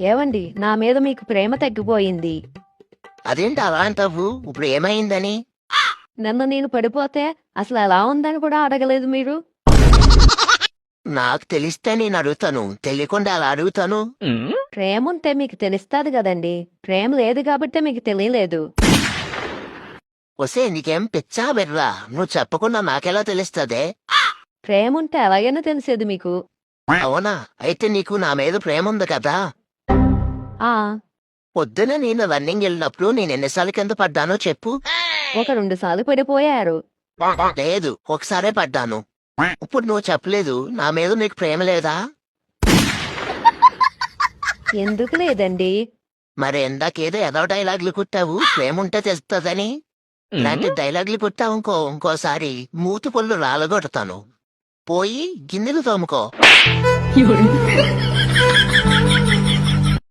ఏవండి నా మీద మీకు ప్రేమ తగ్గిపోయింది. అదేంటి అలా అంటావు? ఇప్పుడు ఏమైందని? నిన్న నేను పడిపోతే అసలు ఎలా ఉందని కూడా అడగలేదు మీరు. నాకు తెలిస్తే నేను అడుగుతాను, తెలియకుండా అలా అడుగుతాను. ప్రేమ ఉంటే మీకు తెలుస్తాది కదండి. ప్రేమ లేదు కాబట్టే మీకు తెలియలేదు. వసే నీకేం పిచ్చా బెర్రా? నువ్వు చెప్పకుండా నాకెలా తెలుస్తదే? ప్రేమ ఉంటే ఎలాగైనా తెలిసేది మీకు. అవునా? అయితే నీకు నా మీద ప్రేమ ఉంది కదా? ఆ పొద్దున నేను రన్నింగ్ వెళ్ళినప్పుడు నేను ఎన్నిసార్లు కింద పడ్డానో చెప్పు. ఒక 2 సార్లు పడిపోయారు. లేదు, ఒకసారే పడ్డాను. ఇప్పుడు నువ్వు చెప్పలేదు, నా మీద నీకు ప్రేమ లేదా? ఎందుకు లేదండి? మరి ఇందాకేదో ఏదో డైలాగులు కుట్టావు, ప్రేమ ఉంటే తెలుస్తుందని. ఇలాంటి డైలాగులు కుట్టావు ఇంకోసారి మూతి పళ్ళు రాలగొడతాను. పోయి గిన్నెలు తోముకో.